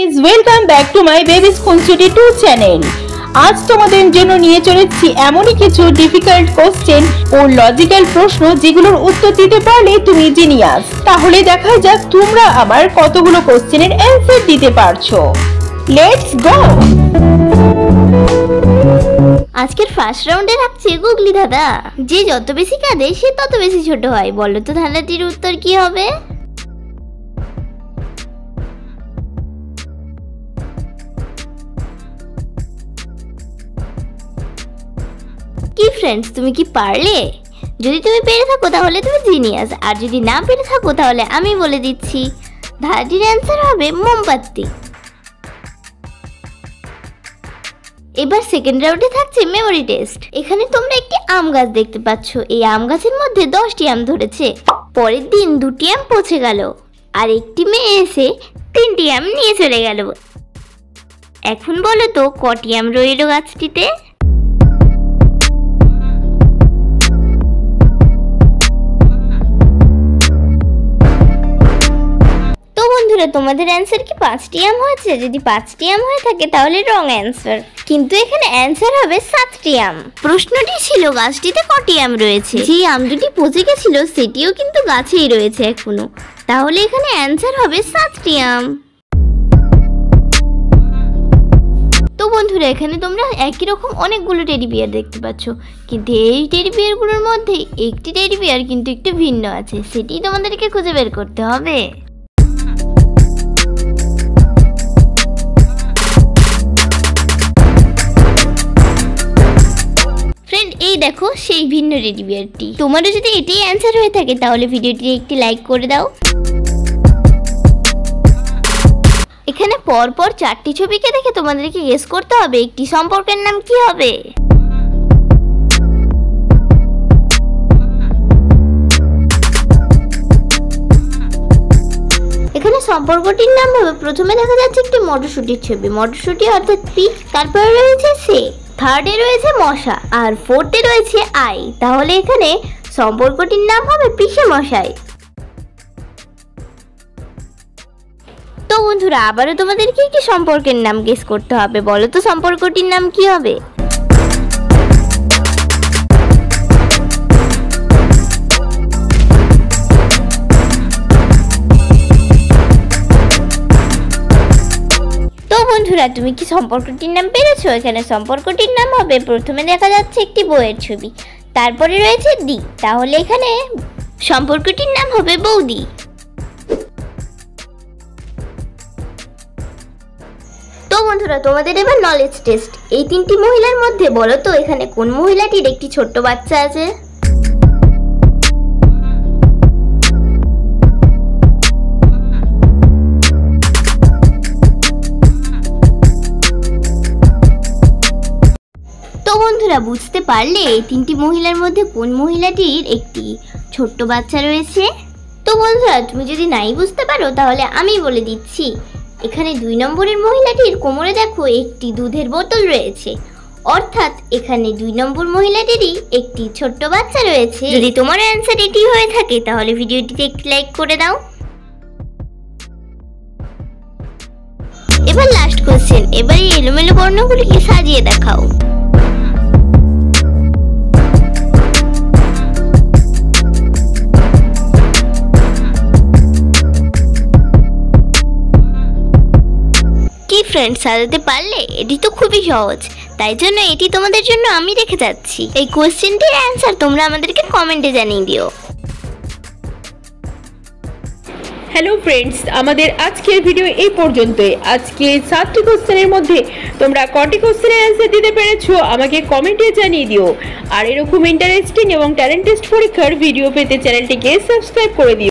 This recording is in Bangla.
Guys, welcome back to my babies খুনসুটি 2 চ্যানেল। আজ তোমাদের জন্য নিয়ে চলেছি এমনই কিছু ডিফিকাল্ট কোশ্চেন ও লজিক্যাল প্রশ্ন যেগুলোর উত্তর দিতে পারলে তুমি জিনিয়াস। তাহলে দেখা যাক তোমরা আবার কতগুলো কোশ্চেনের অ্যানসার দিতে পারছো। Let's go. আজকের ফার্স্ট রাউন্ডে রাখছে গুগলি দাদা। যে যত বেশি কাঁদে সে তত বেশি ছোট হয়। বলো তো ধাঁধাটির উত্তর কি হবে? কি ফ্রেন্ডস, তুমি কি পারলে? যদি তুমি পেরে থাকো তাহলে তুমি জিনিয়াস, আর যদি না পেরে থাকো তাহলে আমি বলে দিচ্ছি ধাঁধাটির অ্যান্সার হবে মোমবাতি। এবার সেকেন্ড রাউন্ডে থাকছে মেমোরি টেস্ট। এখানে তোমরা একটি আম গাছ দেখতে পাচ্ছ। এই আম গাছের মধ্যে 10টি আম ধরেছে। পরের দিন 2টি আম পচে গেল, আর একটি মেয়ে এসে 3টি আম নিয়ে চলে গেল। এখন বলো তো কটি আম রইল গাছটিতে? বন্ধুরা, তোমাদের অ্যান্সার কি 5টি আম হয়েছে? যদি 5টি আম হয়ে থাকে তাহলে রং অ্যান্সার, কিন্তু এখানে অ্যান্সার হবে 7টি আম। প্রশ্নটি ছিল গাছটিতে কটি আম রয়েছে। যে আম দুটি পচে গেছিল সেটিও কিন্তু গাছেই রয়েছে এখনো, তাহলে এখানে অ্যান্সার হবে 7টি আম। তো বন্ধুরা, এখানে তোমরা একই রকম অনেকগুলো টেডি বিয়ার দেখতে পাচ্ছ, কিন্তু এই টেডি বিয়ারগুলোর মধ্যে একটি টেডি বিয়ার কিন্তু একটু ভিন্ন আছে, সেটি তোমাদেরকে খুঁজে বের করতে হবে। এই দেখো সেই ভিন্ন টেডি বিয়ারটি। তোমারও যদি এটাই অ্যান্সার হয়ে থাকে তাহলে ভিডিওটি একটি লাইক করে দাও। এখানে পরপর 4টি ছবিকে দেখে তোমাদেরকে গেস করতে হবে একটি সম্পর্কের নাম কি হবে। এখানে সম্পর্কটির নাম হবে, প্রথমে দেখা যাচ্ছে একটি মটরশুটির ছবি, মটরশুটি অর্থাৎ পি, তারপরে রয়েছে সে, থার্ডে রয়েছে মশা, আর ফোর্থে রয়েছে আই। তাহলে এখানে সম্পর্কটির নাম হবে পিসে মশাই। তো বন্ধুরা, আবারও তোমাদেরকে একটি সম্পর্কের নাম গেস করতে হবে। বলো তো সম্পর্কটির নাম কি হবে? বন্ধুরা, তুমি কি সম্পর্কটির নাম পেরেছো? এখানে সম্পর্কটির নাম হবে, প্রথমে দেখা যাচ্ছে একটি বইয়ের ছবি, তারপরে রয়েছে দি, তাহলে এখানে সম্পর্কটির নাম হবে বৌদি। তো বন্ধুরা, তোমাদের এবার নলেজ টেস্ট। এই 3টি মহিলার মধ্যে বলো তো এখানে কোন মহিলাটির একটি ছোট্ট বাচ্চা আছে? বন্ধুরা, বুঝতে পারলে এই 3টি মহিলার মধ্যে কোন মহিলাটির একটি ছোট্ট বাচ্চা রয়েছে? তো বন্ধুরা, তুমি যদি নাই বুঝতে পারো তাহলে আমি বলে দিচ্ছি। এখানে 2 নম্বরের মহিলাটির কোমরে দেখো একটি দুধের বোতল রয়েছে, অর্থাৎ এখানে 2 নম্বর মহিলাটিরই একটি ছোট্ট বাচ্চা রয়েছে। যদি তোমার অ্যান্সার এটি হয়ে থাকে তাহলে ভিডিওটিতে একটি লাইক করে দাও। এবার লাস্ট কোশ্চেন। এবার এই এলোমেলো বর্ণগুলিকে সাজিয়ে দেখাও। ফ্রেন্ডস, সাজাতে পারলে? এটি তো খুবই সহজ, তাই জন্য এটি তোমাদের জন্য আমি রেখে যাচ্ছি। এই কোশ্চেনটির অ্যান্সার তোমরা আমাদেরকে কমেন্টে জানিয়ে দিও। হ্যালো ফ্রেন্ডস, আমাদের আজকের ভিডিও এই পর্যন্তই। আজকে 7টি কোশ্চেনের মধ্যে তোমরা কটি কোশ্চেনের অ্যান্সার দিতে পেরেছো আমাকে কমেন্টে জানিয়ে দিও। আর এরকম ইন্টারেস্টিং এবং ট্যালেন্ট টেস্ট পরীক্ষার ভিডিও পেতে চ্যানেলটিকে সাবস্ক্রাইব করে দিও।